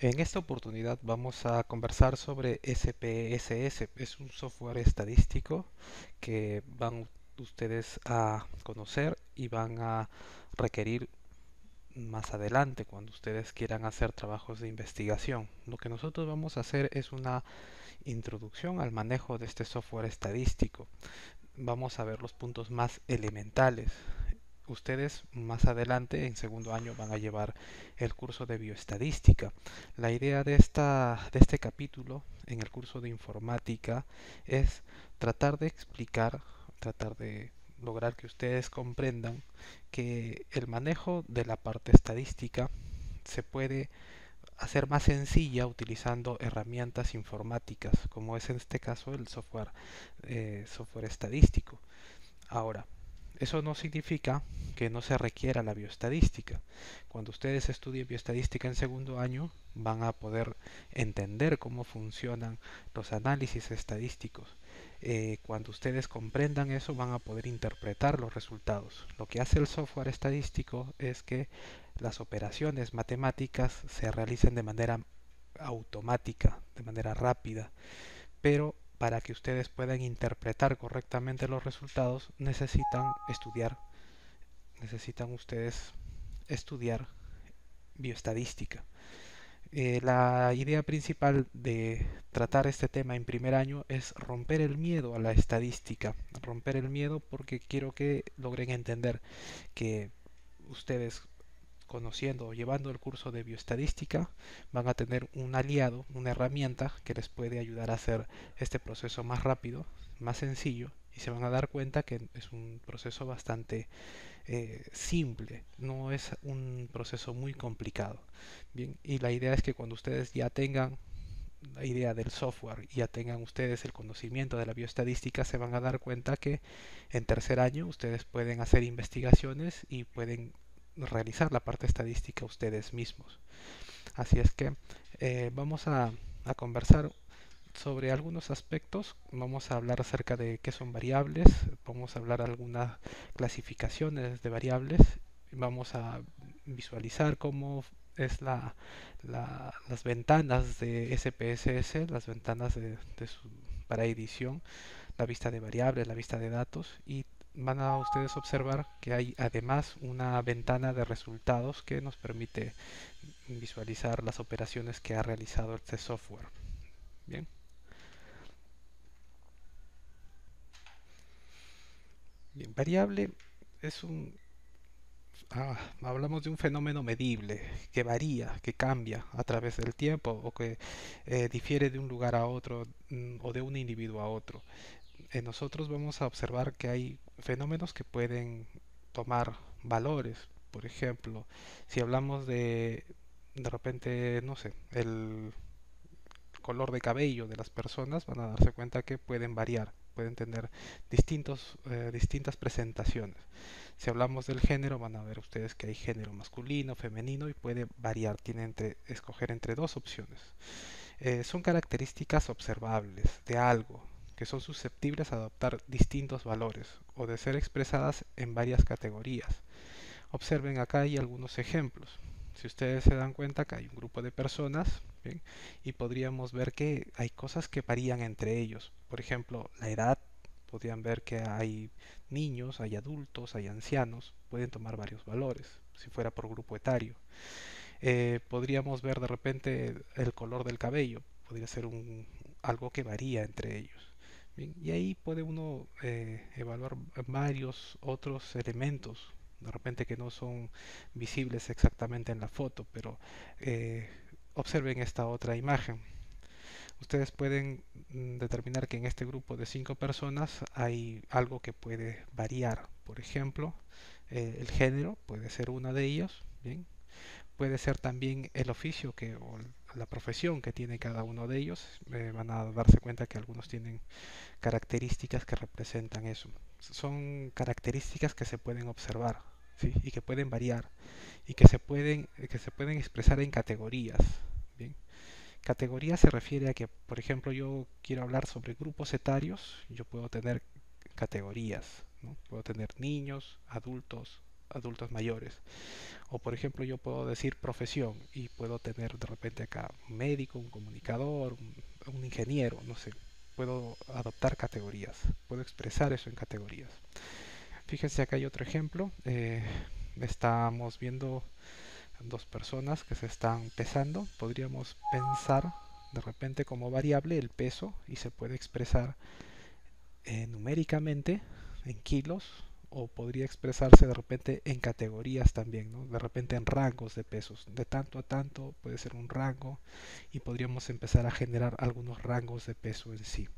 En esta oportunidad vamos a conversar sobre SPSS. Es un software estadístico que van ustedes a conocer y van a requerir más adelante cuando ustedes quieran hacer trabajos de investigación. Lo que nosotros vamos a hacer es una introducción al manejo de este software estadístico. Vamos a ver los puntos más elementales. Ustedes más adelante, en segundo año, van a llevar el curso de bioestadística. La idea de este capítulo en el curso de informática es tratar de explicar, tratar de lograr que ustedes comprendan que el manejo de la parte estadística se puede hacer más sencilla utilizando herramientas informáticas, como es en este caso el software estadístico. Ahora, eso no significa que no se requiera la bioestadística. Cuando ustedes estudien bioestadística en segundo año, van a poder entender cómo funcionan los análisis estadísticos. Cuando ustedes comprendan eso, van a poder interpretar los resultados. Lo que hace el software estadístico es que las operaciones matemáticas se realicen de manera automática, de manera rápida, pero para que ustedes puedan interpretar correctamente los resultados necesitan ustedes estudiar bioestadística. La idea principal de tratar este tema en primer año es romper el miedo a la estadística, romper el miedo porque quiero que logren entender que ustedes conociendo o llevando el curso de bioestadística van a tener un aliado, una herramienta que les puede ayudar a hacer este proceso más rápido, más sencillo y se van a dar cuenta que es un proceso bastante simple, no es un proceso muy complicado. Bien, y la idea es que cuando ustedes ya tengan la idea del software y ya tengan ustedes el conocimiento de la bioestadística, se van a dar cuenta que en tercer año ustedes pueden hacer investigaciones y pueden realizar la parte estadística ustedes mismos. Así es que vamos a conversar sobre algunos aspectos. Vamos a hablar acerca de qué son variables, vamos a hablar algunas clasificaciones de variables, vamos a visualizar cómo es las ventanas de SPSS, las ventanas para edición, la vista de variables, la vista de datos y van a ustedes observar que hay además una ventana de resultados que nos permite visualizar las operaciones que ha realizado este software. Bien. Bien, variable es hablamos de un fenómeno medible que varía, que cambia a través del tiempo o que difiere de un lugar a otro o de un individuo a otro. Nosotros vamos a observar que hay fenómenos que pueden tomar valores. Por ejemplo, si hablamos de repente, no sé, el color de cabello de las personas, van a darse cuenta que pueden variar, pueden tener distintas presentaciones. Si hablamos del género, van a ver ustedes que hay género masculino, femenino y puede variar, tiene escoger entre dos opciones. Son características observables de algo que son susceptibles a adoptar distintos valores o de ser expresadas en varias categorías. Observen acá hay algunos ejemplos. Si ustedes se dan cuenta que hay un grupo de personas, ¿bien? Y podríamos ver que hay cosas que varían entre ellos. Por ejemplo, la edad. Podrían ver que hay niños, hay adultos, hay ancianos. Pueden tomar varios valores, si fuera por grupo etario. Podríamos ver de repente el color del cabello. Podría ser algo que varía entre ellos. Bien, y ahí puede uno evaluar varios otros elementos, de repente que no son visibles exactamente en la foto, pero eh, observen esta otra imagen. Ustedes pueden determinar que en este grupo de 5 personas hay algo que puede variar. Por ejemplo, el género puede ser una de ellos, ¿bien? Puede ser también el oficio o la profesión que tiene cada uno de ellos. Van a darse cuenta que algunos tienen características que representan eso. Son características que se pueden observar, ¿sí? Y que pueden variar y que se pueden expresar en categorías. Bien. Categoría se refiere a que, por ejemplo, yo quiero hablar sobre grupos etarios, yo puedo tener categorías, ¿no? Puedo tener niños, adultos, adultos mayores. O por ejemplo yo puedo decir profesión y puedo tener de repente acá un médico, un comunicador, un ingeniero, no sé. Puedo adoptar categorías, puedo expresar eso en categorías. Fíjense, acá hay otro ejemplo. Estamos viendo dos personas que se están pesando. Podríamos pensar de repente como variable el peso y se puede expresar numéricamente en kilos, o podría expresarse de repente en categorías también, ¿no? De repente en rangos de pesos, de tanto a tanto puede ser un rango, y podríamos empezar a generar algunos rangos de peso en sí.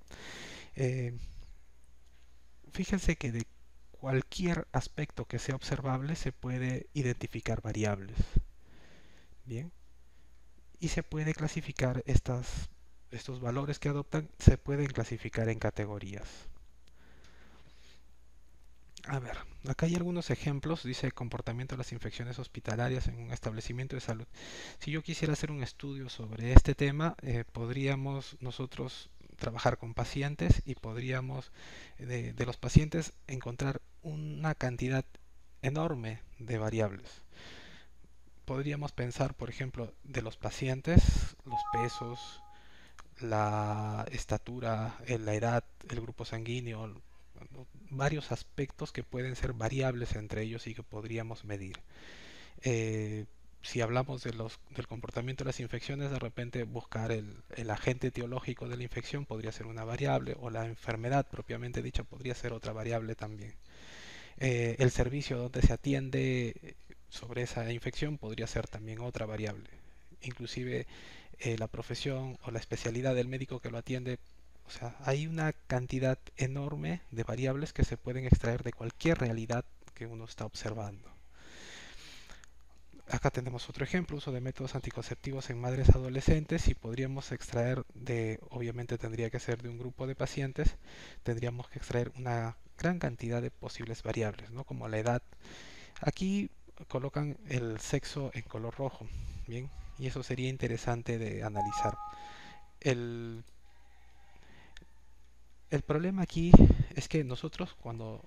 Eh, Fíjense que de cualquier aspecto que sea observable se puede identificar variables, bien, y se puede clasificar estos valores que adoptan, se pueden clasificar en categorías. A ver, acá hay algunos ejemplos. Dice comportamiento de las infecciones hospitalarias en un establecimiento de salud. Si yo quisiera hacer un estudio sobre este tema, podríamos nosotros trabajar con pacientes y podríamos de los pacientes encontrar una cantidad enorme de variables. Podríamos pensar, por ejemplo, de los pacientes, los pesos, la estatura, la edad, el grupo sanguíneo, varios aspectos que pueden ser variables entre ellos y que podríamos medir. Si hablamos del comportamiento de las infecciones, de repente buscar el agente etiológico de la infección podría ser una variable, o la enfermedad propiamente dicha podría ser otra variable también. El servicio donde se atiende sobre esa infección podría ser también otra variable. Inclusive la profesión o la especialidad del médico que lo atiende. O sea, hay una cantidad enorme de variables que se pueden extraer de cualquier realidad que uno está observando. Acá tenemos otro ejemplo: uso de métodos anticonceptivos en madres adolescentes, y podríamos extraer obviamente tendría que ser de un grupo de pacientes, tendríamos que extraer una gran cantidad de posibles variables, ¿no? Como la edad. Aquí colocan el sexo en color rojo, bien, y eso sería interesante de analizar. El, el problema aquí es que nosotros cuando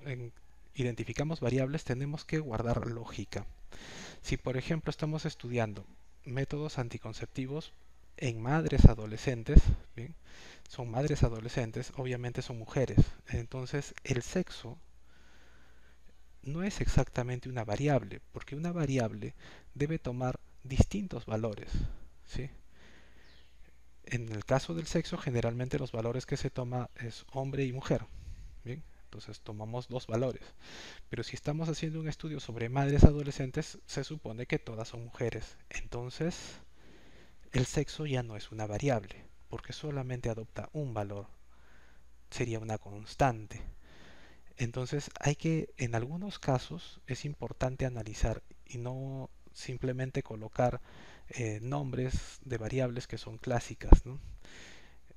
identificamos variables tenemos que guardar lógica. Si por ejemplo estamos estudiando métodos anticonceptivos en madres adolescentes, ¿bien? Son madres adolescentes, obviamente son mujeres. Entonces el sexo no es exactamente una variable, porque una variable debe tomar distintos valores, ¿sí? En el caso del sexo, generalmente los valores que se toma es hombre y mujer, ¿bien? Entonces tomamos dos valores. Pero si estamos haciendo un estudio sobre madres adolescentes, se supone que todas son mujeres. Entonces, el sexo ya no es una variable, porque solamente adopta un valor. Sería una constante. Entonces, en algunos casos, es importante analizar y no simplemente colocar nombres de variables que son clásicas, ¿no?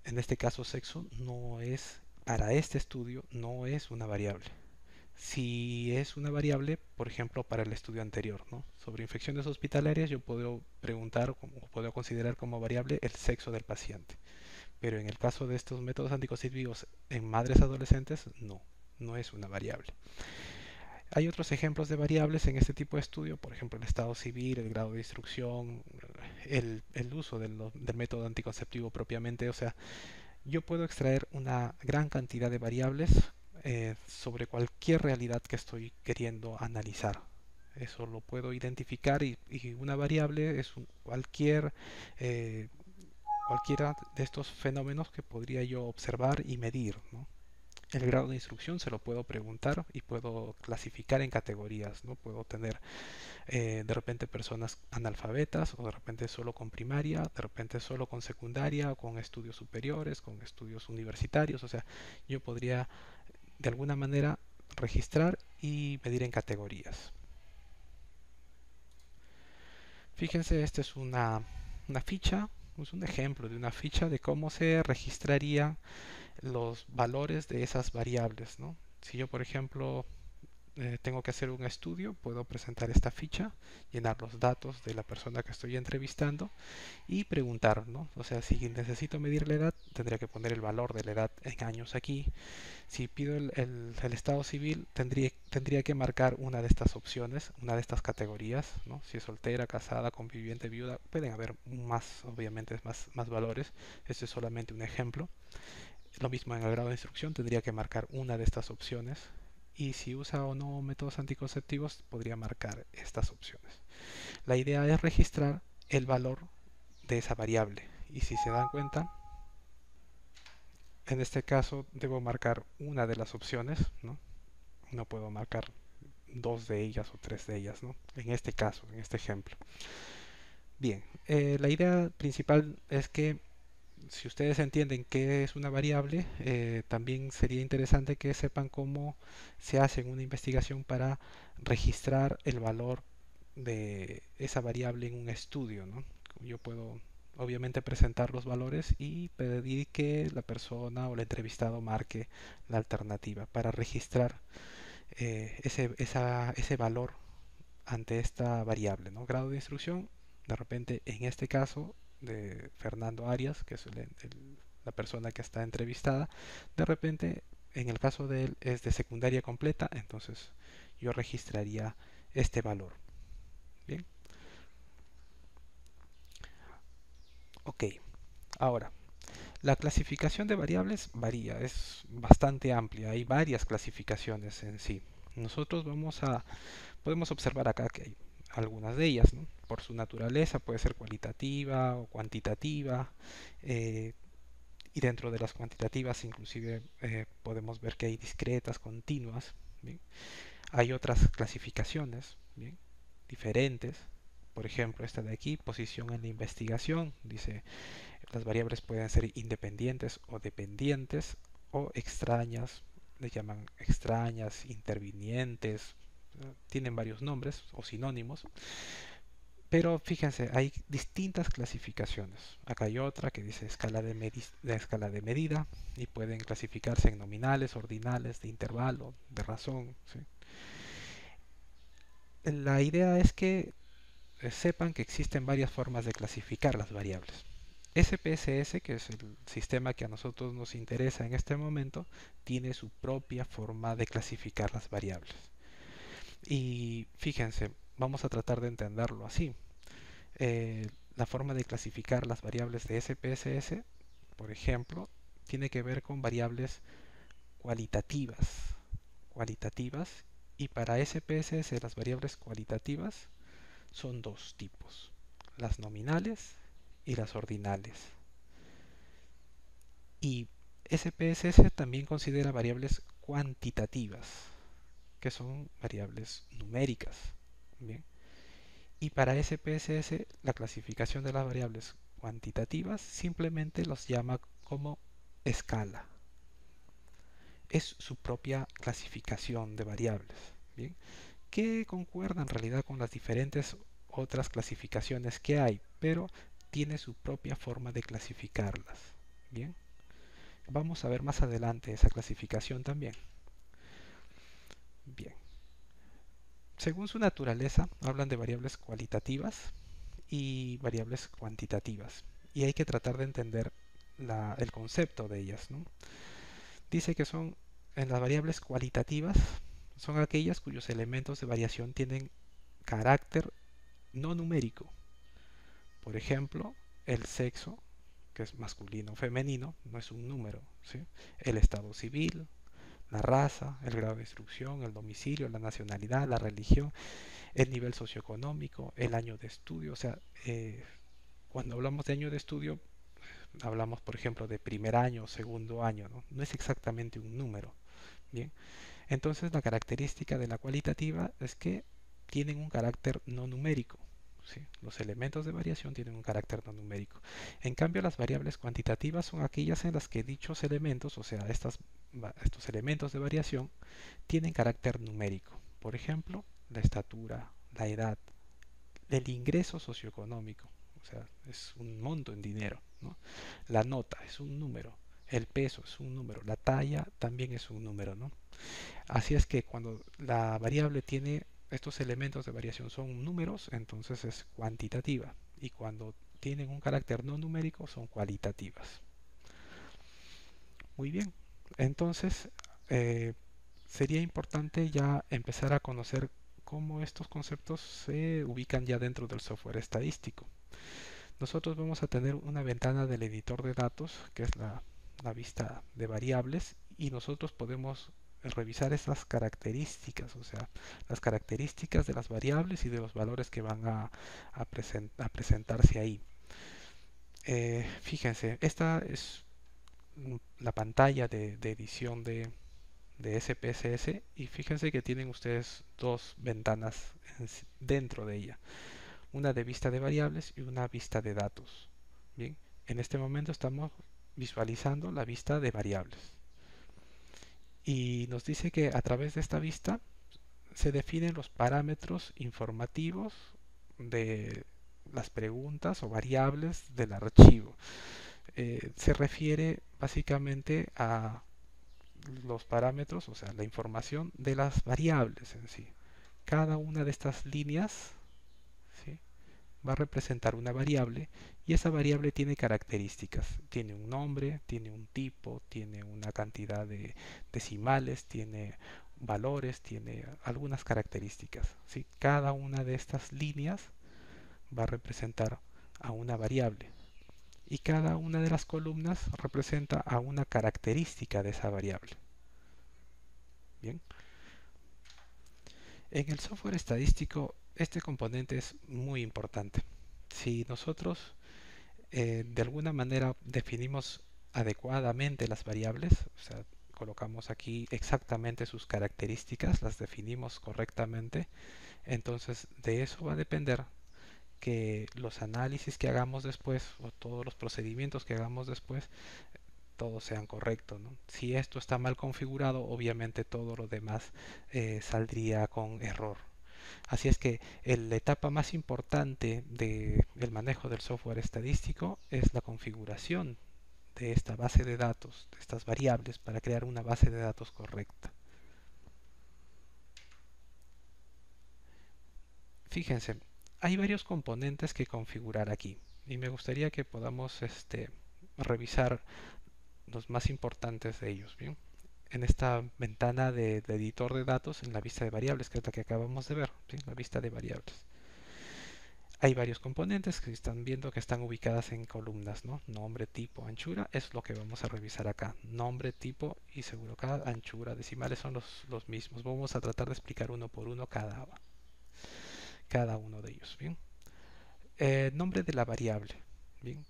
En este caso, sexo no es, para este estudio, no es una variable. Si es una variable, por ejemplo, para el estudio anterior, ¿no? Sobre infecciones hospitalarias, yo puedo preguntar o puedo considerar como variable el sexo del paciente. Pero en el caso de estos métodos anticonceptivos en madres adolescentes, no, no es una variable. Hay otros ejemplos de variables en este tipo de estudio, por ejemplo, el estado civil, el grado de instrucción, el uso del método anticonceptivo propiamente. O sea, yo puedo extraer una gran cantidad de variables sobre cualquier realidad que estoy queriendo analizar. Eso lo puedo identificar, y una variable es eh, cualquiera de estos fenómenos que podría yo observar y medir, ¿no? El grado de instrucción se lo puedo preguntar y puedo clasificar en categorías, ¿no? Puedo tener de repente personas analfabetas, o de repente solo con primaria, de repente solo con secundaria, con estudios superiores, con estudios universitarios. O sea, yo podría de alguna manera registrar y medir en categorías. Fíjense, esta es una ficha, es un ejemplo de una ficha de cómo se registrarían los valores de esas variables, ¿no? Si yo, por ejemplo, tengo que hacer un estudio, puedo presentar esta ficha, llenar los datos de la persona que estoy entrevistando y preguntar, ¿no? O sea, si necesito medir la edad, tendría que poner el valor de la edad en años aquí. Si pido el estado civil, tendría que marcar una de estas opciones, una de estas categorías, ¿no? Si es soltera, casada, conviviente, viuda, pueden haber más, obviamente, más valores. Este es solamente un ejemplo. Lo mismo en el grado de instrucción, tendría que marcar una de estas opciones. Y si usa o no métodos anticonceptivos, podría marcar estas opciones. La idea es registrar el valor de esa variable. Y si se dan cuenta, en este caso debo marcar una de las opciones, ¿no? No puedo marcar dos de ellas o tres de ellas, ¿no? En este caso, en este ejemplo. Bien, la idea principal es que si ustedes entienden qué es una variable, también sería interesante que sepan cómo se hace una investigación para registrar el valor de esa variable en un estudio, ¿no? Yo puedo obviamente presentar los valores y pedir que la persona o el entrevistado marque la alternativa para registrar ese valor ante esta variable, ¿no? Grado de instrucción, de repente en este caso de Fernando Arias, que es la persona que está entrevistada, de repente en el caso de él es de secundaria completa, entonces yo registraría este valor. Bien, ok. Ahora, la clasificación de variables varía, es bastante amplia, hay varias clasificaciones en sí. Nosotros podemos observar acá que hay algunas de ellas, ¿no? Por su naturaleza puede ser cualitativa o cuantitativa, eh, y dentro de las cuantitativas inclusive podemos ver que hay discretas, continuas, ¿bien? Hay otras clasificaciones, ¿bien? Diferentes. Por ejemplo, esta de aquí, posición en la investigación, dice las variables pueden ser independientes o dependientes o extrañas, le llaman extrañas, intervinientes, tienen varios nombres o sinónimos, pero fíjense, hay distintas clasificaciones. Acá hay otra que dice escala de medida y pueden clasificarse en nominales, ordinales, de intervalo, de razón, ¿sí? La idea es que sepan que existen varias formas de clasificar las variables. SPSS, que es el sistema que a nosotros nos interesa en este momento, tiene su propia forma de clasificar las variables. Y fíjense, vamos a tratar de entenderlo así. La forma de clasificar las variables de SPSS, por ejemplo, tiene que ver con variables cualitativas. Cualitativas. Y para SPSS las variables cualitativas son dos tipos, las nominales y las ordinales. Y SPSS también considera variables cuantitativas, que son variables numéricas. Bien. Y para SPSS la clasificación de las variables cuantitativas simplemente los llama como escala. Es su propia clasificación de variables. Bien. Que concuerda en realidad con las diferentes otras clasificaciones que hay, pero tiene su propia forma de clasificarlas. Bien. Vamos a ver más adelante esa clasificación también. Bien. Según su naturaleza, hablan de variables cualitativas y variables cuantitativas. Y hay que tratar de entender el concepto de ellas, ¿no? Dice que son en las variables cualitativas, son aquellas cuyos elementos de variación tienen carácter no numérico. Por ejemplo, el sexo, que es masculino o femenino, no es un número, ¿sí? El estado civil, la raza, el grado de instrucción, el domicilio, la nacionalidad, la religión, el nivel socioeconómico, el año de estudio. O sea, cuando hablamos de año de estudio, hablamos, por ejemplo, de primer año o segundo año, ¿no? No es exactamente un número. Bien, entonces la característica de la cualitativa es que tienen un carácter no numérico. ¿Sí? Los elementos de variación tienen un carácter no numérico. En cambio, las variables cuantitativas son aquellas en las que dichos elementos, o sea, estos elementos de variación, tienen carácter numérico. Por ejemplo, la estatura, la edad, el ingreso socioeconómico, o sea, es un monto en dinero, ¿no? La nota es un número, el peso es un número, la talla también es un número, ¿no? Así es que cuando la variable tiene estos elementos de variación son números, entonces es cuantitativa. Y cuando tienen un carácter no numérico son cualitativas. Muy bien. Entonces, eh, sería importante ya empezar a conocer cómo estos conceptos se ubican ya dentro del software estadístico. Nosotros vamos a tener una ventana del editor de datos, que es la vista de variables, y nosotros podemos revisar esas características, o sea, las características de las variables y de los valores que van a presentarse ahí. Fíjense, esta es la pantalla de edición de SPSS y fíjense que tienen ustedes dos ventanas dentro de ella, una de vista de variables y una vista de datos. Bien, en este momento estamos visualizando la vista de variables y nos dice que a través de esta vista se definen los parámetros informativos de las preguntas o variables del archivo. Se refiere básicamente a los parámetros, o sea, la información de las variables en sí. Cada una de estas líneas, ¿sí?, va a representar una variable y esa variable tiene características. Tiene un nombre, tiene un tipo, tiene una cantidad de decimales, tiene valores, tiene algunas características. ¿Sí? Cada una de estas líneas va a representar a una variable y cada una de las columnas representa a una característica de esa variable. Bien. En el software estadístico, este componente es muy importante. Si nosotros de alguna manera definimos adecuadamente las variables, o sea, colocamos aquí exactamente sus características, las definimos correctamente, entonces de eso va a depender que los análisis que hagamos después o todos los procedimientos que hagamos después todos sean correctos, ¿no? Si esto está mal configurado, obviamente todo lo demás saldría con error. Así es que la etapa más importante del manejo del software estadístico es la configuración de esta base de datos, de estas variables, para crear una base de datos correcta. Fíjense, hay varios componentes que configurar aquí y me gustaría que podamos revisar los más importantes de ellos. ¿Bien? En esta ventana de editor de datos, en la vista de variables, que es la que acabamos de ver, ¿sí?, la vista de variables. Hay varios componentes que están viendo que están ubicadas en columnas, ¿no? Nombre, tipo, anchura, es lo que vamos a revisar acá. Nombre, tipo y seguro cada anchura, decimales son los mismos. Vamos a tratar de explicar uno por uno cada uno de ellos. Bien. Nombre de la variable. Bien.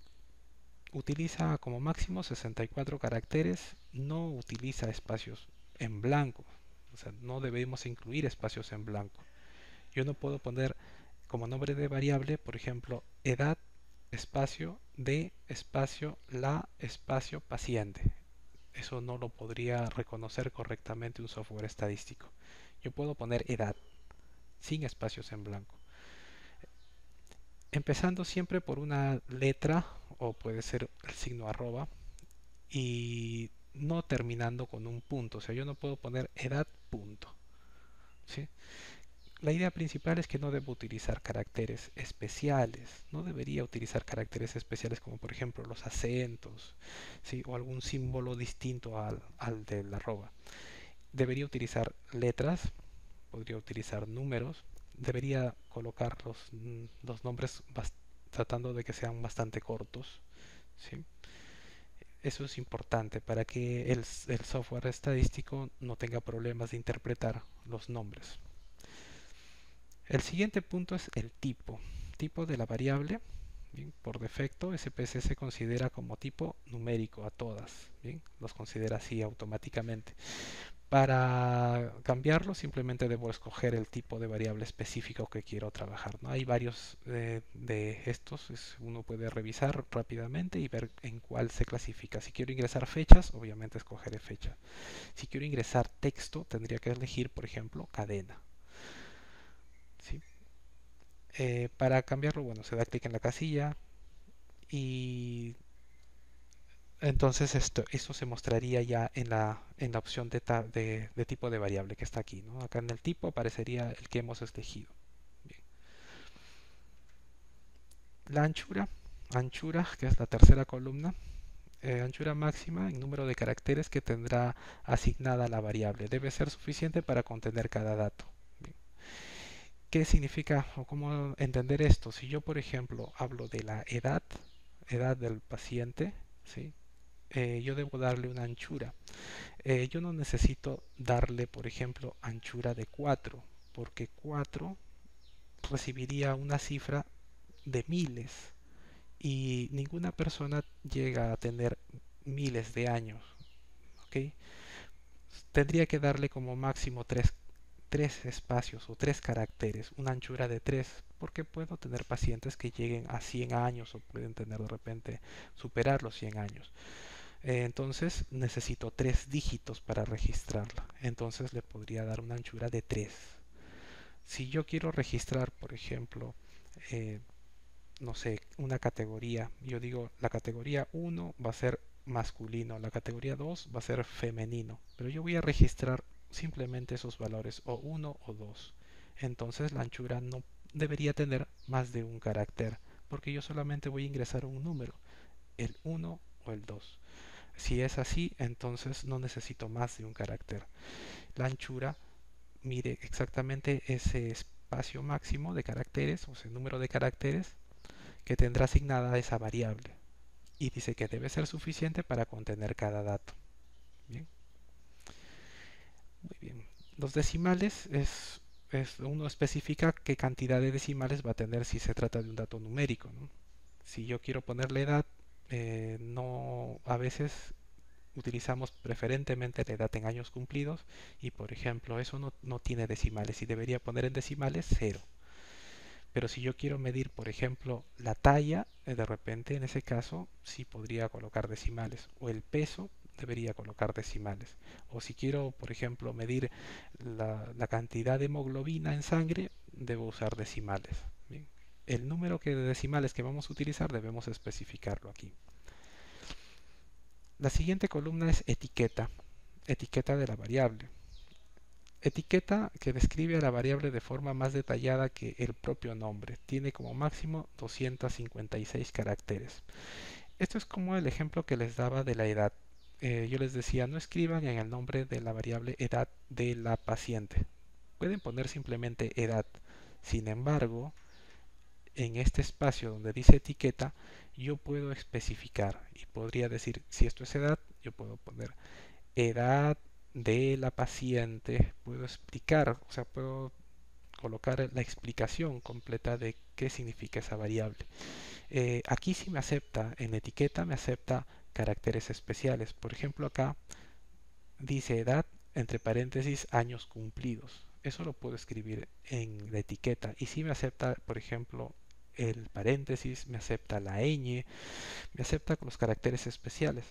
Utiliza como máximo 64 caracteres, no utiliza espacios en blanco. O sea, no debemos incluir espacios en blanco. Yo no puedo poner como nombre de variable, por ejemplo, edad, espacio, de, espacio, la, espacio, paciente. Eso no lo podría reconocer correctamente un software estadístico. Yo puedo poner edad, sin espacios en blanco. Empezando siempre por una letra, o puede ser el signo arroba, y no terminando con un punto. O sea, yo no puedo poner edad punto. ¿Sí? La idea principal es que no debo utilizar caracteres especiales. No debería utilizar caracteres especiales como por ejemplo los acentos, ¿sí?, o algún símbolo distinto al del arroba. Debería utilizar letras, podría utilizar números, debería colocar los nombres tratando de que sean bastante cortos. ¿Sí? Eso es importante para que el software estadístico no tenga problemas de interpretar los nombres. El siguiente punto es el tipo. Tipo de la variable. Bien, por defecto, SPSS considera como tipo numérico a todas. Bien, los considera así automáticamente. Para cambiarlo, simplemente debo escoger el tipo de variable específico que quiero trabajar, ¿no? Hay varios de estos. Uno puede revisar rápidamente y ver en cuál se clasifica. Si quiero ingresar fechas, obviamente escogeré fecha. Si quiero ingresar texto, tendría que elegir, por ejemplo, cadena. ¿Sí? Para cambiarlo, bueno, se da clic en la casilla y Entonces esto se mostraría ya en la opción de tipo de variable que está aquí, ¿no? Acá en el tipo aparecería el que hemos elegido. Bien. La anchura, que es la tercera columna, anchura máxima en número de caracteres que tendrá asignada la variable. Debe ser suficiente para contener cada dato. Bien. ¿Qué significa o cómo entender esto? Si yo, por ejemplo, hablo de la edad del paciente, ¿sí? Yo debo darle una anchura. Yo no necesito darle, por ejemplo, anchura de 4, porque 4 recibiría una cifra de miles y ninguna persona llega a tener miles de años, ¿ok? Tendría que darle como máximo tres espacios o tres caracteres, una anchura de 3, porque puedo tener pacientes que lleguen a 100 años o pueden tener de repente superar los 100 años. Entonces necesito 3 dígitos para registrarla. Entonces le podría dar una anchura de 3. Si yo quiero registrar, por ejemplo, eh, no sé, una categoría, yo digo la categoría 1 va a ser masculino, la categoría 2 va a ser femenino, pero yo voy a registrar simplemente esos valores o 1 o 2. Entonces la anchura no debería tener más de un carácter, porque yo solamente voy a ingresar un número, el 1 o el 2. Si es así, entonces no necesito más de un carácter. La anchura mide exactamente ese espacio máximo de caracteres, o ese número de caracteres que tendrá asignada esa variable. Y dice que debe ser suficiente para contener cada dato. Bien, muy bien. Los decimales uno especifica qué cantidad de decimales va a tener si se trata de un dato numérico, ¿no? Si yo quiero ponerle edad, no, a veces utilizamos preferentemente la edad en años cumplidos y por ejemplo eso no tiene decimales y debería poner en decimales 0. Pero si yo quiero medir por ejemplo la talla, de repente en ese caso sí podría colocar decimales o el peso debería colocar decimales. O si quiero por ejemplo medir la cantidad de hemoglobina en sangre, debo usar decimales. Bien. El número de decimales que vamos a utilizar debemos especificarlo aquí. La siguiente columna es etiqueta, etiqueta de la variable. Etiqueta que describe a la variable de forma más detallada que el propio nombre. Tiene como máximo 256 caracteres. Esto es como el ejemplo que les daba de la edad. Yo les decía, no escriban en el nombre de la variable edad de la paciente. Pueden poner simplemente edad. Sin embargo, en este espacio donde dice etiqueta, yo puedo especificar y podría decir, si esto es edad, yo puedo poner edad de la paciente, puedo explicar, o sea, puedo colocar la explicación completa de qué significa esa variable. Aquí sí me acepta, en etiqueta me acepta caracteres especiales. Por ejemplo, acá dice edad entre paréntesis años cumplidos. Eso lo puedo escribir en la etiqueta y sí me acepta, por ejemplo, el paréntesis, me acepta la ñ, me acepta con los caracteres especiales.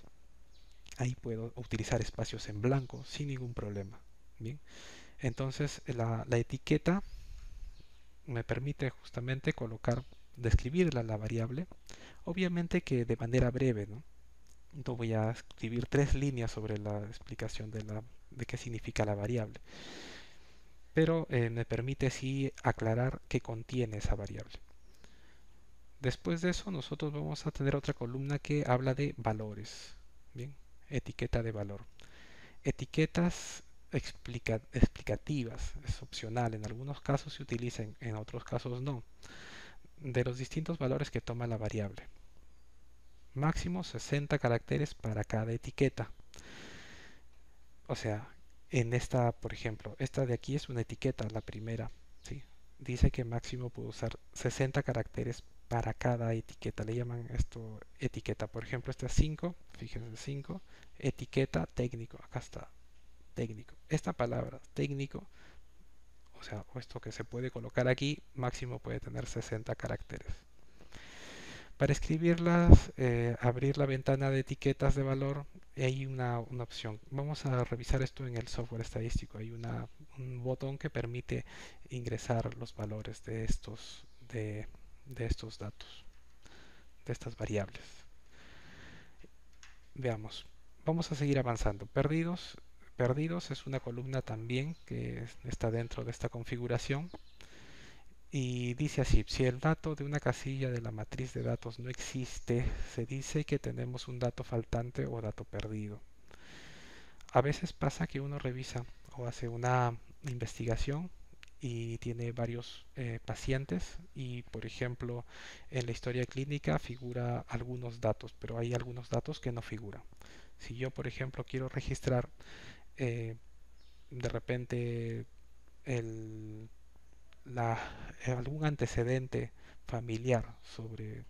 Ahí puedo utilizar espacios en blanco sin ningún problema. Bien, entonces la etiqueta me permite justamente colocar, describir la variable, obviamente que de manera breve, ¿no? No voy a escribir 3 líneas sobre la explicación de qué significa la variable, pero me permite sí aclarar qué contiene esa variable. Después de eso nosotros vamos a tener otra columna que habla de valores. Bien, etiqueta de valor. Etiquetas explicativas, es opcional, en algunos casos se utiliza, en otros casos no, de los distintos valores que toma la variable. Máximo 60 caracteres para cada etiqueta. O sea, en esta, por ejemplo, esta de aquí es una etiqueta, la primera, ¿sí? Dice que máximo puedo usar 60 caracteres para cada etiqueta. Le llaman esto etiqueta. Por ejemplo, esta es 5, fíjense, 5, etiqueta técnico. Acá está, técnico. Esta palabra técnico, o sea, o esto que se puede colocar aquí, máximo puede tener 60 caracteres. Para escribirlas, abrir la ventana de etiquetas de valor, hay una opción. Vamos a revisar esto en el software estadístico. Hay un botón que permite ingresar los valores de estos datos, de estas variables. Veamos, vamos a seguir avanzando. Perdidos es una columna también que está dentro de esta configuración y dice así: si el dato de una casilla de la matriz de datos no existe, se dice que tenemos un dato faltante o dato perdido. A veces pasa que uno revisa o hace una investigación y tiene varios pacientes y, por ejemplo, en la historia clínica figura algunos datos, pero hay algunos datos que no figuran. Si yo, por ejemplo, quiero registrar eh, de repente el, la, algún antecedente familiar sobre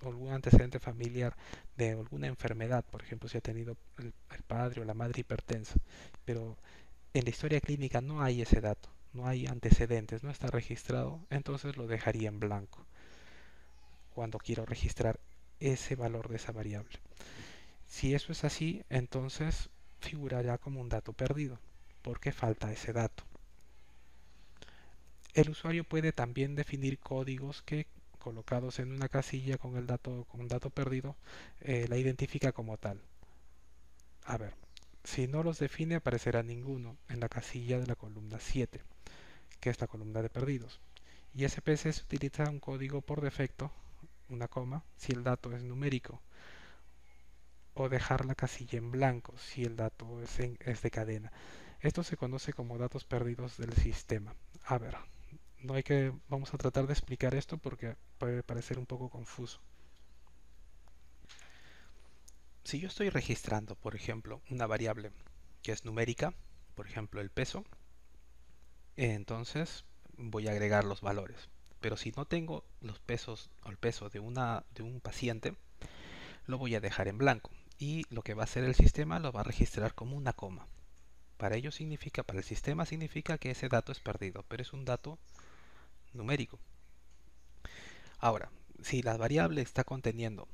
algún antecedente familiar de alguna enfermedad, por ejemplo, si ha tenido el padre o la madre hipertensa, pero en la historia clínica no hay ese dato, no hay antecedentes, no está registrado, entonces lo dejaría en blanco cuando quiero registrar ese valor de esa variable. Si eso es así, entonces figurará como un dato perdido, porque falta ese dato. El usuario puede también definir códigos que, colocados en una casilla con un dato perdido, la identifica como tal. A ver, si no los define aparecerá ninguno en la casilla de la columna 7, que es la columna de perdidos. Y SPSS se utiliza un código por defecto, una coma, si el dato es numérico, o dejar la casilla en blanco si el dato es de cadena. Esto se conoce como datos perdidos del sistema. A ver, vamos a tratar de explicar esto porque puede parecer un poco confuso. Si yo estoy registrando, por ejemplo, una variable que es numérica, por ejemplo el peso, entonces voy a agregar los valores. Pero si no tengo los pesos o el peso de un paciente, lo voy a dejar en blanco. Y lo que va a hacer el sistema lo va a registrar como una coma. Para el sistema significa que ese dato es perdido, pero es un dato numérico. Ahora, si la variable está conteniendo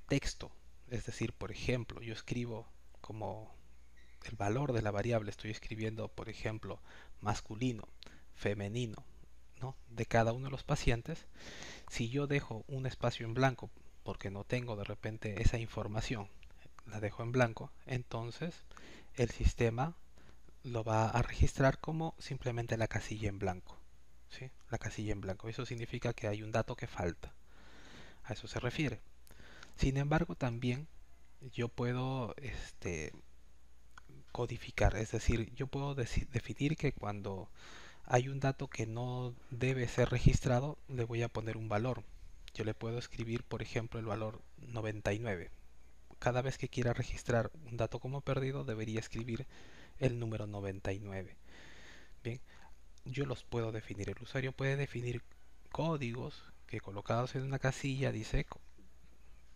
texto, es decir, por ejemplo, yo escribo como el valor de la variable, estoy escribiendo, por ejemplo, masculino, femenino, ¿no?, de cada uno de los pacientes. Si yo dejo un espacio en blanco porque no tengo de repente esa información, la dejo en blanco, entonces el sistema lo va a registrar como simplemente la casilla en blanco. ¿Sí? La casilla en blanco. Eso significa que hay un dato que falta. A eso se refiere. Sin embargo, también yo puedo codificar, es decir, yo puedo definir que cuando hay un dato que no debe ser registrado, le voy a poner un valor. Yo le puedo escribir, por ejemplo, el valor 99. Cada vez que quiera registrar un dato como perdido, debería escribir el número 99. Bien, yo los puedo definir. El usuario puede definir códigos que, colocados en una casilla, dice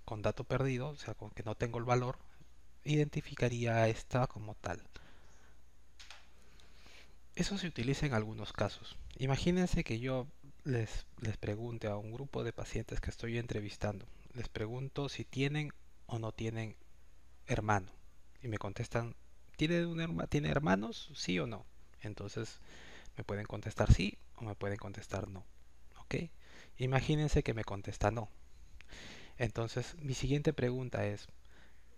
con dato perdido, o sea, con que no tengo el valor, identificaría a esta como tal. Eso se utiliza en algunos casos. Imagínense que yo les pregunte a un grupo de pacientes que estoy entrevistando, les pregunto si tienen o no tienen hermano. Y me contestan: ¿tiene hermanos? ¿Sí o no? Entonces me pueden contestar sí o me pueden contestar no. ¿Ok? Imagínense que me contesta no. Entonces mi siguiente pregunta es: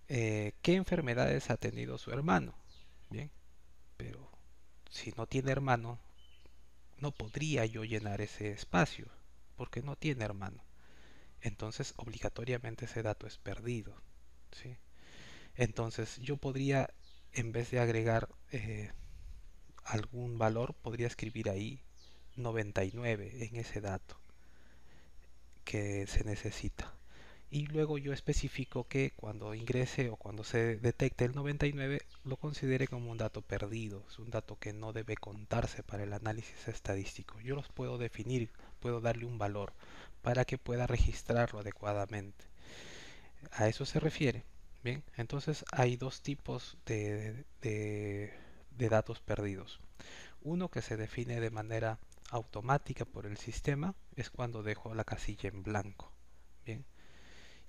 ¿qué enfermedades ha tenido su hermano? Bien, pero si no tiene hermano, no podría yo llenar ese espacio porque no tiene hermano. Entonces obligatoriamente ese dato es perdido. ¿Sí? Entonces yo podría, en vez de agregar algún valor, podría escribir ahí 99 en ese dato que se necesita. Y luego yo especifico que cuando ingrese o cuando se detecte el 99 lo considere como un dato perdido, es un dato que no debe contarse para el análisis estadístico. Yo los puedo definir, puedo darle un valor para que pueda registrarlo adecuadamente. A eso se refiere. Bien, entonces hay dos tipos de datos perdidos. Uno que se define de manera automática por el sistema es cuando dejo la casilla en blanco. Bien,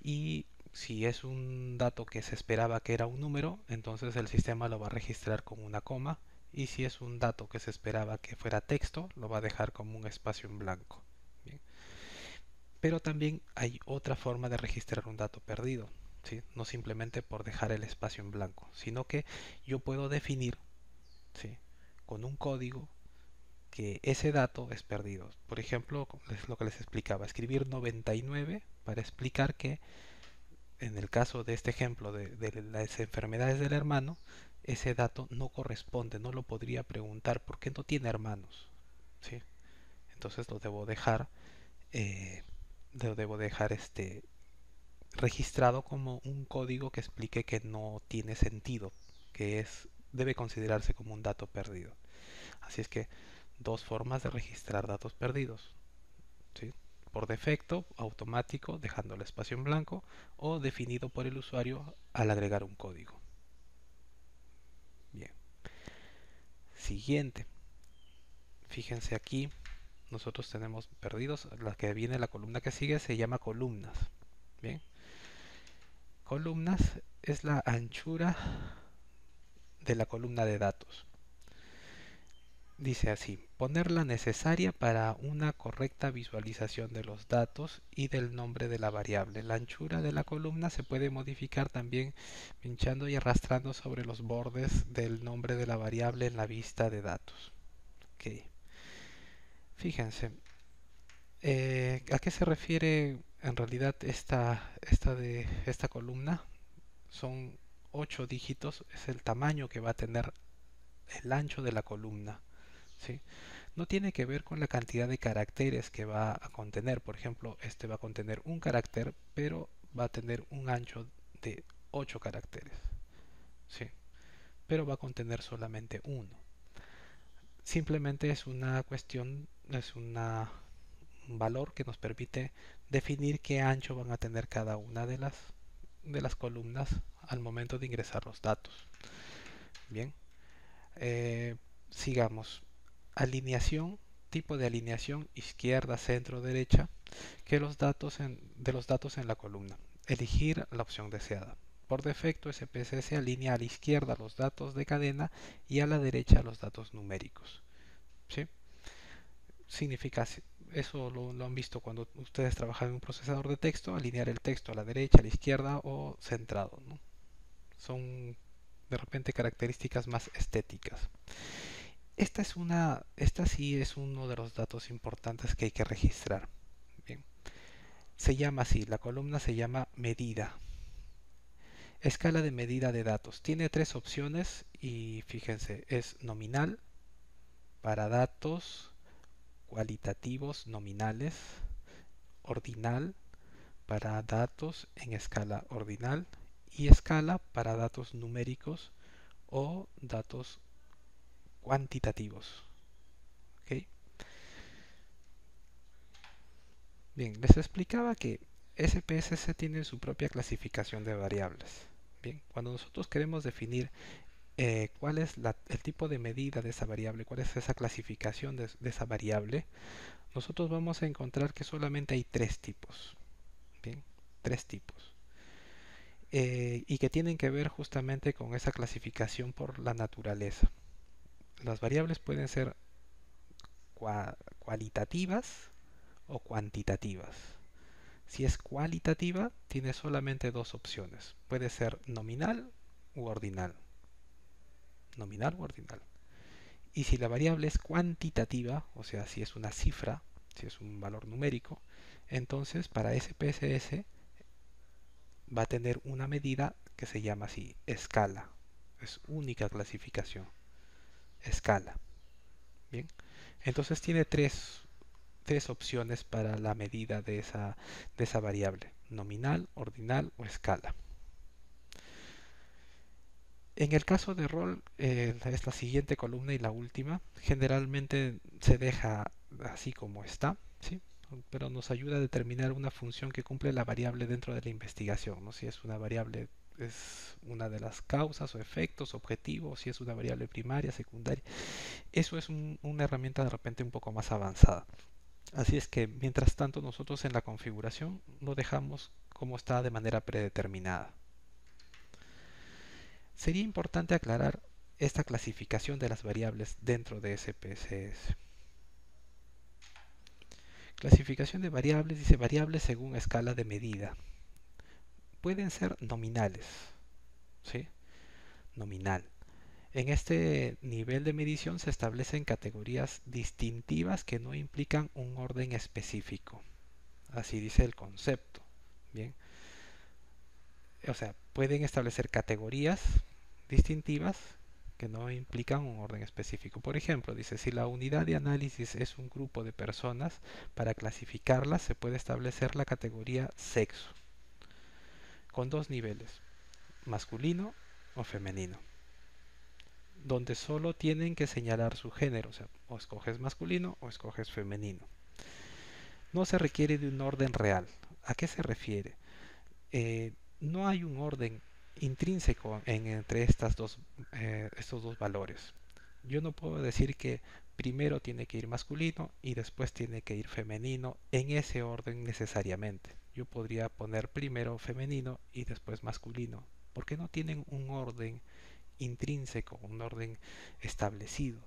y si es un dato que se esperaba que era un número, entonces el sistema lo va a registrar con una coma, y si es un dato que se esperaba que fuera texto, lo va a dejar como un espacio en blanco. Bien. Pero también hay otra forma de registrar un dato perdido. ¿sí? No simplemente por dejar el espacio en blanco, sino que yo puedo definir, ¿sí?, con un código que ese dato es perdido. Por ejemplo, es lo que les explicaba, escribir 99 para explicar que en el caso de este ejemplo de las enfermedades del hermano, ese dato no corresponde, no lo podría preguntar porque no tiene hermanos, ¿sí? Entonces eh, lo debo dejar registrado como un código que explique que no tiene sentido, que debe considerarse como un dato perdido. Así es que dos formas de registrar datos perdidos, ¿sí? Por defecto, automático, dejando el espacio en blanco, o definido por el usuario al agregar un código. Bien. Siguiente. Fíjense aquí, nosotros tenemos perdidos. La que viene, la columna que sigue, se llama columnas. Bien. Columnas es la anchura de la columna de datos. Dice así, poner la necesaria para una correcta visualización de los datos y del nombre de la variable. La anchura de la columna se puede modificar también pinchando y arrastrando sobre los bordes del nombre de la variable en la vista de datos. Okay. Fíjense, ¿a qué se refiere en realidad esta columna? Son 8 dígitos, es el tamaño que va a tener el ancho de la columna, ¿sí? No tiene que ver con la cantidad de caracteres que va a contener. Por ejemplo, este va a contener un carácter, pero va a tener un ancho de 8 caracteres, ¿sí? Pero va a contener solamente uno. Simplemente es una cuestión, un valor que nos permite definir qué ancho van a tener cada una de las columnas al momento de ingresar los datos. Bien, eh, sigamos. Alineación, tipo de alineación izquierda, centro, derecha, de los datos en la columna. Elegir la opción deseada. Por defecto, SPSS alinea a la izquierda los datos de cadena y a la derecha los datos numéricos. ¿Sí? Significa, eso lo han visto cuando ustedes trabajan en un procesador de texto, alinear el texto a la derecha, a la izquierda o centrado, ¿no? Son de repente características más estéticas. Esta sí es uno de los datos importantes que hay que registrar. Bien. Se llama así, la columna se llama medida. Escala de medida de datos. Tiene tres opciones y fíjense, es nominal para datos cualitativos nominales, ordinal para datos en escala ordinal y escala para datos numéricos o datos cuantitativos. ¿Okay? Bien, les explicaba que SPSS tiene su propia clasificación de variables. Bien, cuando nosotros queremos definir cuál es el tipo de medida de esa variable, cuál es esa clasificación de esa variable, nosotros vamos a encontrar que solamente hay tres tipos. Bien, tres tipos. Y que tienen que ver justamente con esa clasificación por la naturaleza. Las variables pueden ser cualitativas o cuantitativas. Si es cualitativa, tiene solamente dos opciones. Puede ser nominal u ordinal. Nominal u ordinal. Y si la variable es cuantitativa, o sea, si es una cifra, si es un valor numérico, entonces para SPSS va a tener una medida que se llama así, escala. Es única clasificación. Escala. Bien. Entonces tiene tres opciones para la medida de esa variable. Nominal, ordinal o escala. En el caso de rol, es la siguiente columna y la última. Generalmente se deja así como está, ¿sí? Pero nos ayuda a determinar una función que cumple la variable dentro de la investigación, ¿no? Si es una variable, es una de las causas o efectos, objetivos, si es una variable primaria, secundaria. Eso es una herramienta de repente un poco más avanzada. Así es que mientras tanto nosotros en la configuración lo dejamos como está de manera predeterminada. Sería importante aclarar esta clasificación de las variables dentro de SPSS. Clasificación de variables, dice variables según escala de medida. pueden ser nominales, ¿sí? Nominal. En este nivel de medición se establecen categorías distintivas que no implican un orden específico. Así dice el concepto. Bien, o sea, pueden establecer categorías distintivas que no implican un orden específico. Por ejemplo, dice, si la unidad de análisis es un grupo de personas, para clasificarlas se puede establecer la categoría sexo, con dos niveles, masculino o femenino, donde solo tienen que señalar su género, o sea, o escoges masculino o escoges femenino. No se requiere de un orden real. ¿A qué se refiere? No hay un orden intrínseco entre estos dos valores. Yo no puedo decir que primero tiene que ir masculino y después tiene que ir femenino en ese orden necesariamente. Yo podría poner primero femenino y después masculino, porque no tienen un orden intrínseco, un orden establecido.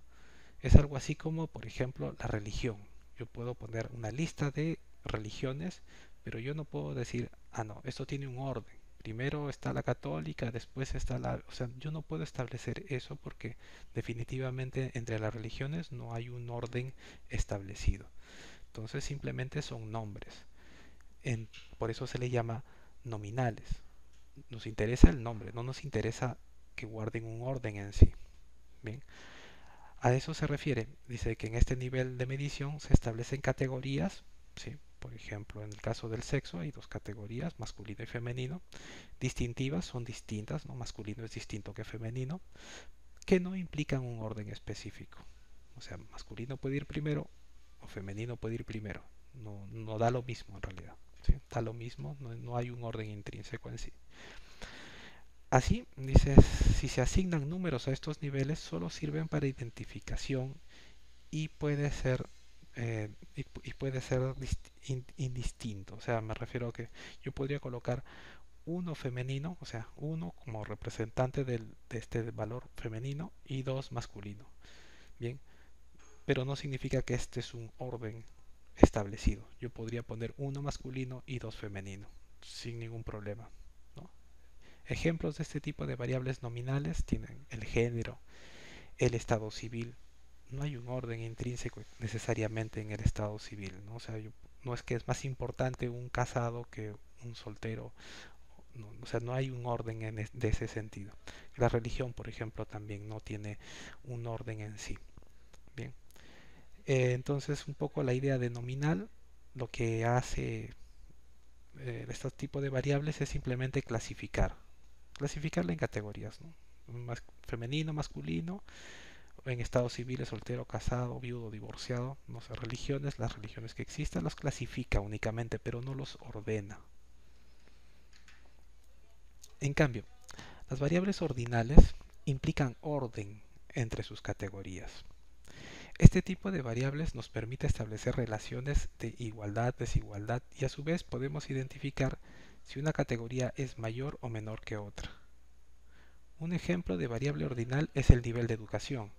Es algo así como, por ejemplo, la religión. Yo puedo poner una lista de religiones, pero yo no puedo decir, ah, no, esto tiene un orden. Primero está la católica, después está la... O sea, yo no puedo establecer eso porque definitivamente entre las religiones no hay un orden establecido. Entonces simplemente son nombres. Por eso se le llama nominales. Nos interesa el nombre, no nos interesa que guarden un orden en sí. Bien. A eso se refiere. Dice que en este nivel de medición se establecen categorías, ¿sí? Por ejemplo, en el caso del sexo hay dos categorías, masculino y femenino. Distintivas, son distintas, ¿no? Masculino es distinto que femenino, que no implican un orden específico. O sea, masculino puede ir primero o femenino puede ir primero. No da lo mismo en realidad. ¿Sí? Da lo mismo, no hay un orden intrínseco en sí. Así, dice, si se asignan números a estos niveles, solo sirven para identificación y puede ser y puede ser indistinto. O sea, me refiero a que yo podría colocar uno femenino, o sea, uno como representante de este valor femenino y dos masculino. Bien, pero no significa que este es un orden establecido. Yo podría poner uno masculino y dos femenino sin ningún problema, ¿no? Ejemplos de este tipo de variables nominales tienen el género, el estado civil. No hay un orden intrínseco necesariamente en el estado civil, ¿no? O sea, no es que es más importante un casado que un soltero, no, o sea, no hay un orden de ese sentido. La religión, por ejemplo, también no tiene un orden en sí. Bien, entonces un poco la idea de nominal, lo que hace este tipo de variables es simplemente clasificarla en categorías, ¿no? Femenino, masculino, en estado civil, soltero, casado, viudo, divorciado, no sé, religiones, las religiones que existan las clasifica únicamente, pero no los ordena. En cambio, las variables ordinales implican orden entre sus categorías. Este tipo de variables nos permite establecer relaciones de igualdad, desigualdad y a su vez podemos identificar si una categoría es mayor o menor que otra. Un ejemplo de variable ordinal es el nivel de educación.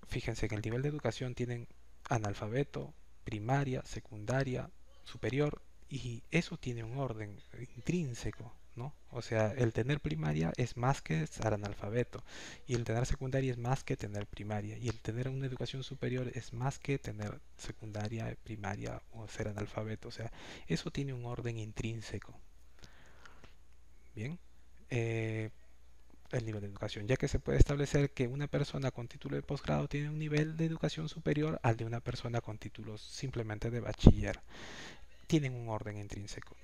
Fíjense que el nivel de educación tienen analfabeto, primaria, secundaria, superior, y eso tiene un orden intrínseco, ¿no? O sea, el tener primaria es más que estar analfabeto, y el tener secundaria es más que tener primaria, y el tener una educación superior es más que tener secundaria, primaria o ser analfabeto. O sea, eso tiene un orden intrínseco. Bien. Eh, el nivel de educación, ya que se puede establecer que una persona con título de posgrado tiene un nivel de educación superior al de una persona con títulos simplemente de bachiller. Tienen un orden intrínseco.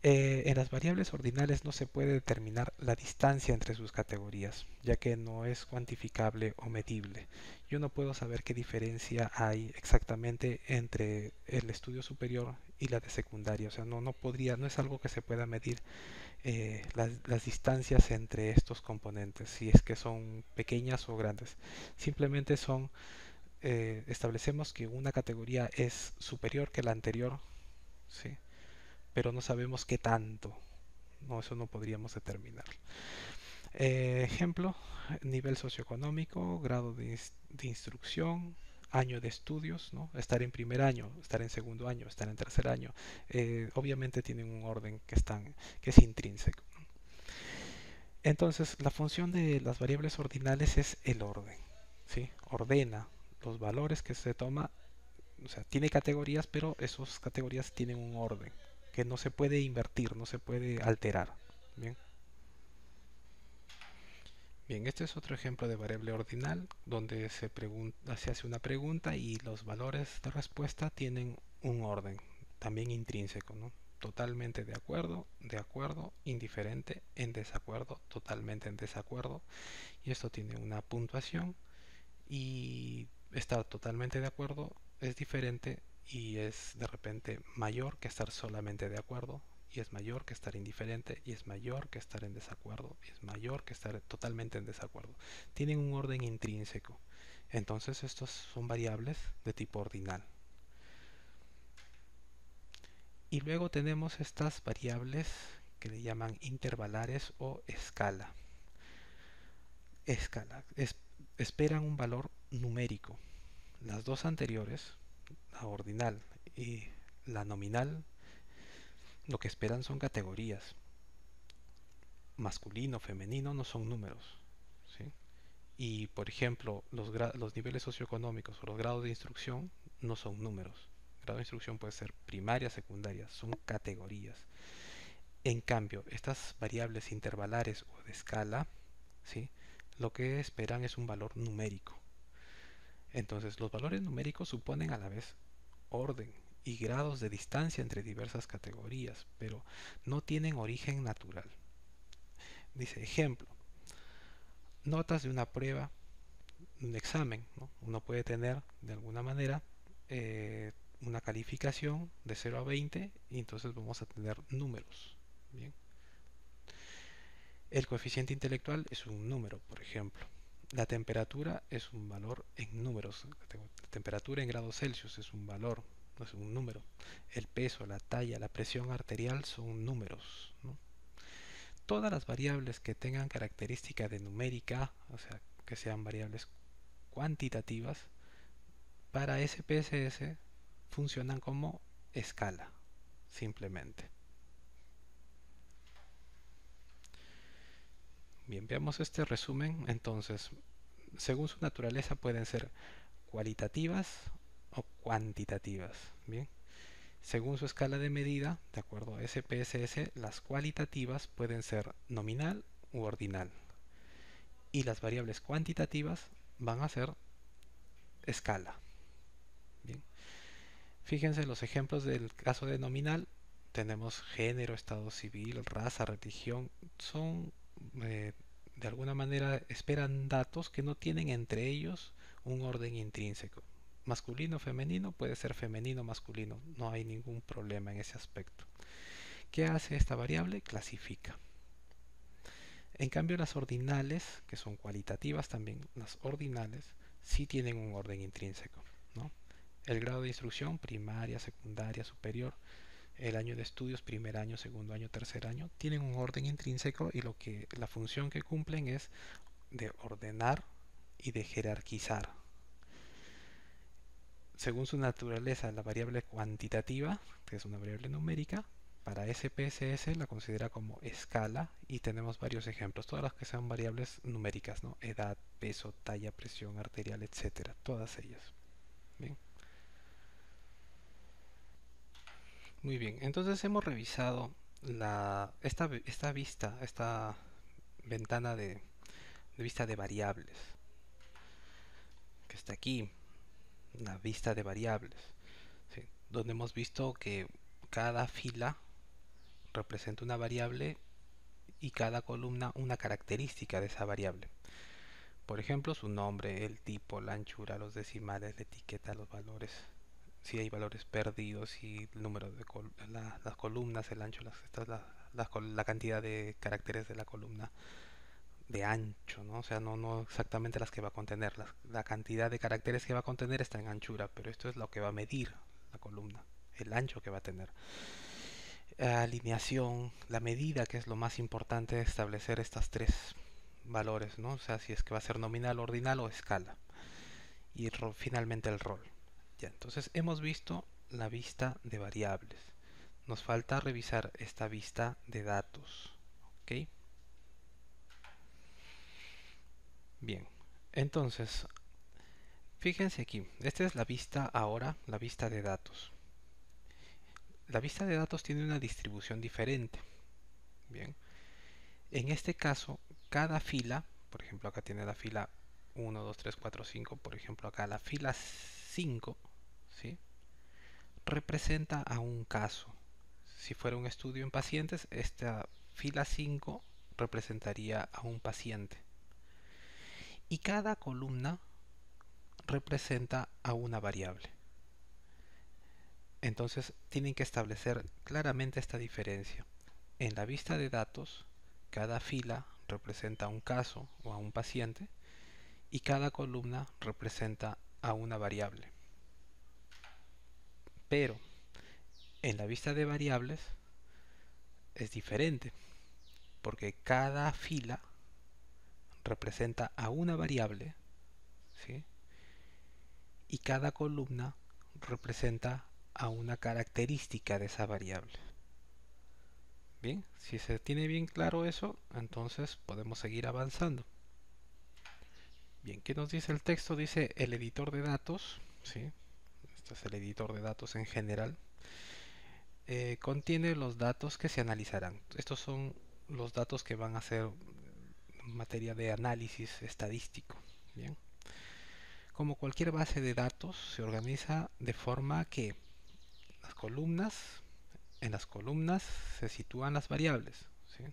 En las variables ordinales no se puede determinar la distancia entre sus categorías, ya que no es cuantificable o medible. Yo no puedo saber qué diferencia hay exactamente entre el estudio superior y la de secundaria. O sea, no podría, no es algo que se pueda medir las distancias entre estos componentes, si es que son pequeñas o grandes. Simplemente establecemos que una categoría es superior que la anterior, ¿sí? Pero no sabemos qué tanto. No, eso no podríamos determinar. Ejemplo, nivel socioeconómico, grado de instrucción, año de estudios, ¿no? Estar en primer año, estar en segundo año, estar en tercer año, obviamente tienen un orden que es intrínseco. Entonces, la función de las variables ordinales es el orden, ¿sí? Ordena los valores que se toma, o sea, tiene categorías, pero esas categorías tienen un orden que no se puede invertir, no se puede alterar. Bien. Bien, este es otro ejemplo de variable ordinal donde se hace una pregunta y los valores de respuesta tienen un orden, también intrínseco, ¿no? Totalmente de acuerdo, indiferente, en desacuerdo, totalmente en desacuerdo. Y esto tiene una puntuación y estar totalmente de acuerdo es diferente y es de repente mayor que estar solamente de acuerdo, y es mayor que estar indiferente, y es mayor que estar en desacuerdo, y es mayor que estar totalmente en desacuerdo. Tienen un orden intrínseco. Entonces estos son variables de tipo ordinal. Y luego tenemos estas variables que le llaman intervalares o escala. Esperan un valor numérico. Las dos anteriores, la ordinal y la nominal, lo que esperan son categorías. Masculino, femenino no son números, ¿sí? Y por ejemplo, los niveles socioeconómicos o los grados de instrucción no son números. El grado de instrucción puede ser primaria, secundaria, son categorías. En cambio, estas variables intervalares o de escala, ¿sí? Lo que esperan es un valor numérico. Entonces, los valores numéricos suponen a la vez orden y grados de distancia entre diversas categorías, pero no tienen origen natural. Dice, ejemplo, notas de una prueba, un examen, ¿no? Uno puede tener de alguna manera una calificación de 0 a 20 y entonces vamos a tener números. Bien. El coeficiente intelectual es un número, por ejemplo. La temperatura es un valor en números. La temperatura en grados Celsius es un valor, no es un número. El peso, la talla, la presión arterial son números, ¿no? Todas las variables que tengan característica de numérica, o sea, que sean variables cuantitativas, para SPSS funcionan como escala, simplemente. Bien, veamos este resumen. Entonces, según su naturaleza pueden ser cualitativas o cuantitativas. Bien, según su escala de medida, de acuerdo a SPSS, las cualitativas pueden ser nominal u ordinal. Y las variables cuantitativas van a ser escala. Bien. Fíjense los ejemplos del caso de nominal. Tenemos género, estado civil, raza, religión. Son, de alguna manera, esperan datos que no tienen entre ellos un orden intrínseco. Masculino, femenino, puede ser femenino, masculino. No hay ningún problema en ese aspecto. ¿Qué hace esta variable? Clasifica. En cambio, las ordinales, que son cualitativas también, las ordinales, sí tienen un orden intrínseco, ¿no? El grado de instrucción, primaria, secundaria, superior, el año de estudios, primer año, segundo año, tercer año, tienen un orden intrínseco y la función que cumplen es de ordenar y de jerarquizar. Según su naturaleza, la variable cuantitativa, que es una variable numérica, para SPSS la considera como escala y tenemos varios ejemplos, todas las que sean variables numéricas, ¿no? Edad, peso, talla, presión arterial, etcétera, todas ellas. Bien. Muy bien, entonces hemos revisado esta ventana de vista de variables, que está aquí, la vista de variables, ¿sí? Donde hemos visto que cada fila representa una variable y cada columna una característica de esa variable. Por ejemplo, su nombre, el tipo, la anchura, los decimales, la etiqueta, los valores, si hay valores perdidos, si el número de las columnas, el ancho, la cantidad de caracteres de la columna de ancho, ¿no? O sea, no exactamente las que va a contener, la cantidad de caracteres que va a contener está en anchura, pero esto es lo que va a medir la columna, el ancho que va a tener. Alineación, la medida, que es lo más importante de establecer estas tres valores, ¿no? O sea, si es que va a ser nominal, ordinal o escala. y finalmente el rol. Ya, entonces hemos visto la vista de variables. Nos falta revisar esta vista de datos. ¿Ok? Bien, entonces, fíjense aquí. Esta es la vista ahora, la vista de datos. La vista de datos tiene una distribución diferente. Bien, en este caso, cada fila, por ejemplo, acá tiene la fila 1, 2, 3, 4, 5, por ejemplo, acá la fila 5, ¿sí? Representa a un caso. Si fuera un estudio en pacientes, esta fila 5 representaría a un paciente. Y cada columna representa a una variable. Entonces tienen que establecer claramente esta diferencia. En la vista de datos, cada fila representa a un caso o a un paciente y cada columna representa a una variable. Pero en la vista de variables es diferente, porque cada fila representa a una variable, ¿sí? Y cada columna representa a una característica de esa variable. Bien, si se tiene bien claro eso, entonces podemos seguir avanzando. Bien, ¿qué nos dice el texto? Dice el editor de datos, ¿sí? Este es el editor de datos en general. Contiene los datos que se analizarán. Estos son los datos que van a ser materia de análisis estadístico. Bien. Como cualquier base de datos, se organiza de forma que las columnas, en las columnas se sitúan las variables, ¿sí?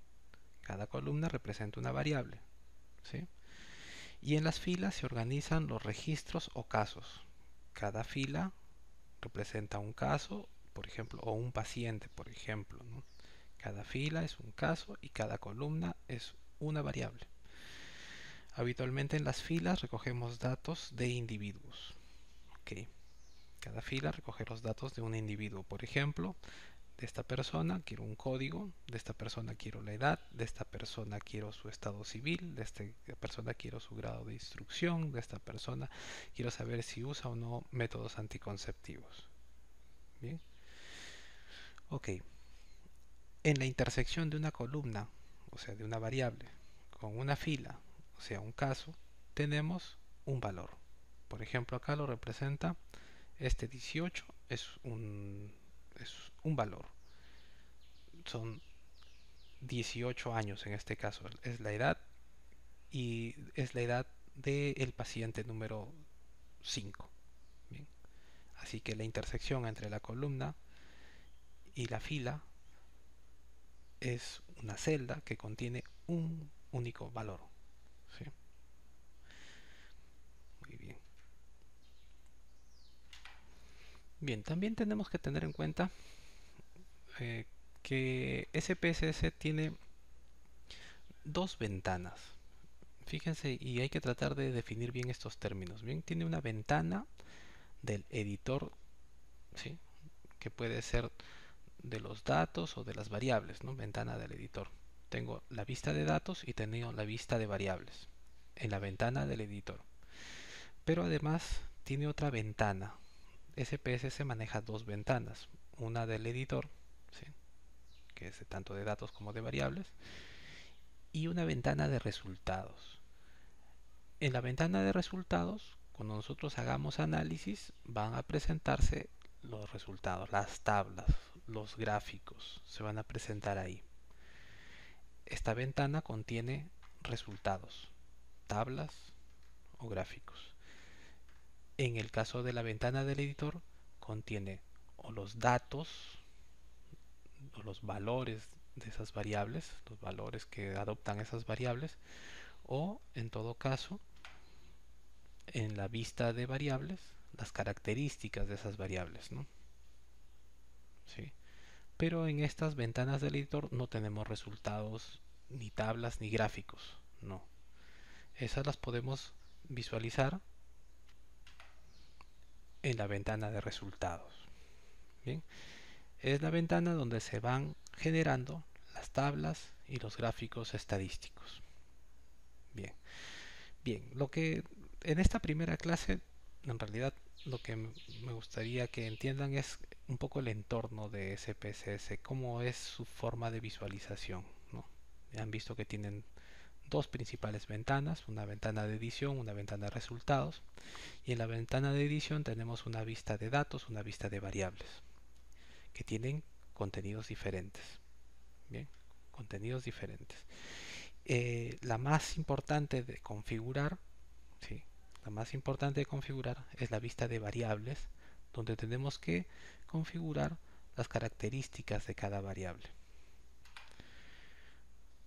Cada columna representa una variable, ¿sí? Y en las filas se organizan los registros o casos. Cada fila representa un caso, por ejemplo, o un paciente, por ejemplo, ¿no? Cada fila es un caso y cada columna es una variable. Habitualmente en las filas recogemos datos de individuos. ¿Ok? Cada fila recoge los datos de un individuo. Por ejemplo, de esta persona quiero un código, de esta persona quiero la edad, de esta persona quiero su estado civil, de esta persona quiero su grado de instrucción, de esta persona quiero saber si usa o no métodos anticonceptivos. Bien. Ok. En la intersección de una columna, o sea, de una variable, con una fila, o sea, un caso, tenemos un valor. Por ejemplo, acá lo representa este 18, es un valor. Son 18 años en este caso, es la edad y es la edad del paciente número 5. Bien. Así que la intersección entre la columna y la fila es una celda que contiene un único valor. ¿Sí? Muy bien. Bien, también tenemos que tener en cuenta eh, que SPSS tiene dos ventanas. Fíjense, y hay que tratar de definir bien estos términos. Bien, tiene una ventana del editor, ¿sí? Que puede ser de los datos o de las variables, ¿no? Ventana del editor. Tengo la vista de datos y tengo la vista de variables en la ventana del editor. Pero además tiene otra ventana. SPSS maneja dos ventanas. Una del editor, ¿sí? Que es tanto de datos como de variables, y una ventana de resultados. En la ventana de resultados, cuando nosotros hagamos análisis, van a presentarse los resultados, las tablas, los gráficos, se van a presentar ahí. Esta ventana contiene resultados, tablas o gráficos. En el caso de la ventana del editor, contiene o los datos o los valores de esas variables, los valores que adoptan esas variables, o en todo caso, en la vista de variables, las características de esas variables, ¿no? ¿Sí? Pero en estas ventanas del editor no tenemos resultados, ni tablas, ni gráficos, no. Esas las podemos visualizar en la ventana de resultados. Bien, es la ventana donde se van generando las tablas y los gráficos estadísticos. Bien, bien, lo que en esta primera clase en realidad lo que me gustaría que entiendan es un poco el entorno de SPSS, cómo es su forma de visualización, ¿no? Ya han visto que tienen dos principales ventanas, una ventana de edición, una ventana de resultados, y en la ventana de edición tenemos una vista de datos, una vista de variables, que tienen contenidos diferentes, bien, contenidos diferentes. La más importante de configurar, ¿sí? La más importante de configurar es la vista de variables, donde tenemos que configurar las características de cada variable.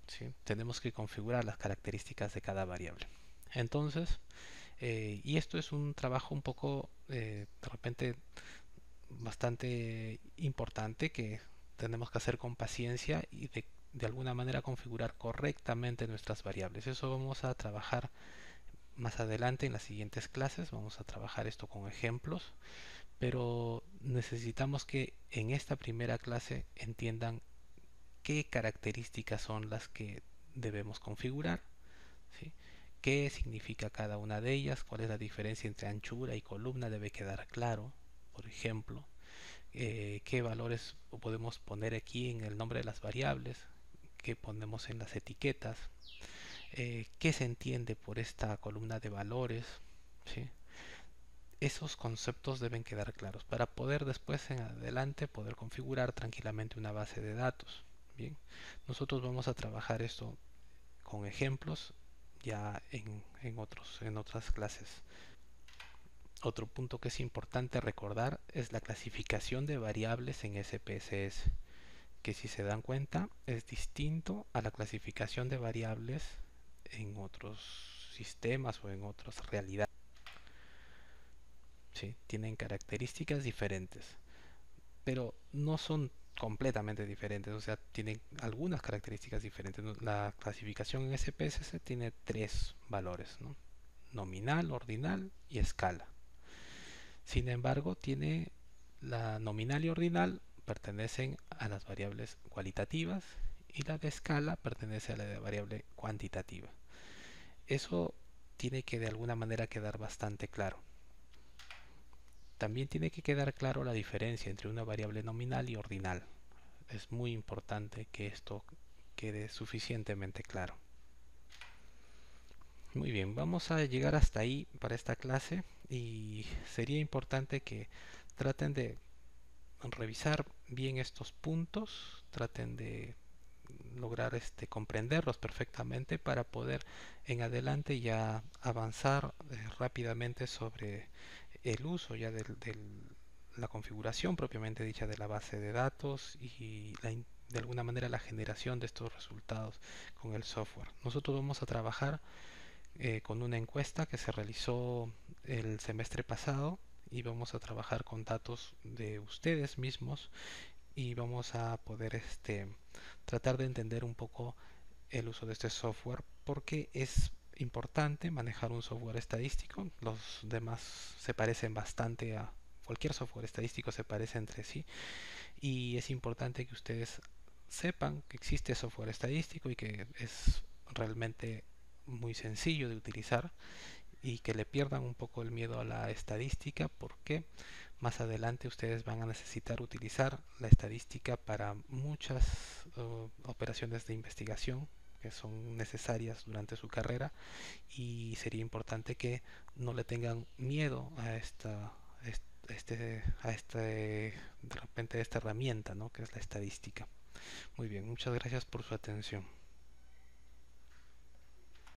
¿Sí? Tenemos que configurar las características de cada variable. Entonces, y esto es un trabajo un poco, de repente, bastante importante que tenemos que hacer con paciencia y de alguna manera configurar correctamente nuestras variables. Eso vamos a trabajar más adelante en las siguientes clases. Vamos a trabajar esto con ejemplos, pero necesitamos que en esta primera clase entiendan qué características son las que debemos configurar, ¿sí? ¿Qué significa cada una de ellas? ¿Cuál es la diferencia entre anchura y columna? Debe quedar claro, por ejemplo. Qué valores podemos poner aquí en el nombre de las variables, qué ponemos en las etiquetas, qué se entiende por esta columna de valores, ¿sí? Esos conceptos deben quedar claros para poder después en adelante poder configurar tranquilamente una base de datos. Bien, nosotros vamos a trabajar esto con ejemplos ya en otras clases. Otro punto que es importante recordar es la clasificación de variables en SPSS, que si se dan cuenta es distinto a la clasificación de variables en otros sistemas o en otras realidades. ¿Sí? Tienen características diferentes, pero no son completamente diferentes, o sea, tienen algunas características diferentes. La clasificación en SPSS tiene tres valores, ¿no? Nominal, ordinal y escala. Sin embargo, tiene la nominal y ordinal pertenecen a las variables cualitativas y la de escala pertenece a la de variable cuantitativa. Eso tiene que de alguna manera quedar bastante claro. También tiene que quedar claro la diferencia entre una variable nominal y ordinal. Es muy importante que esto quede suficientemente claro. Muy bien, vamos a llegar hasta ahí para esta clase y sería importante que traten de revisar bien estos puntos, traten de lograr comprenderlos perfectamente para poder en adelante ya avanzar rápidamente sobre el uso ya la configuración propiamente dicha de la base de datos y de alguna manera la generación de estos resultados con el software. Nosotros vamos a trabajar con una encuesta que se realizó el semestre pasado y vamos a trabajar con datos de ustedes mismos y vamos a poder tratar de entender un poco el uso de este software porque es importante manejar un software estadístico. Los demás se parecen bastante a cualquier software estadístico, se parece entre sí y es importante que ustedes sepan que existe software estadístico y que es realmente muy sencillo de utilizar y que le pierdan un poco el miedo a la estadística porque más adelante ustedes van a necesitar utilizar la estadística para muchas operaciones de investigación que son necesarias durante su carrera y sería importante que no le tengan miedo a de repente esta herramienta, ¿no? Que es la estadística. Muy bien, muchas gracias por su atención.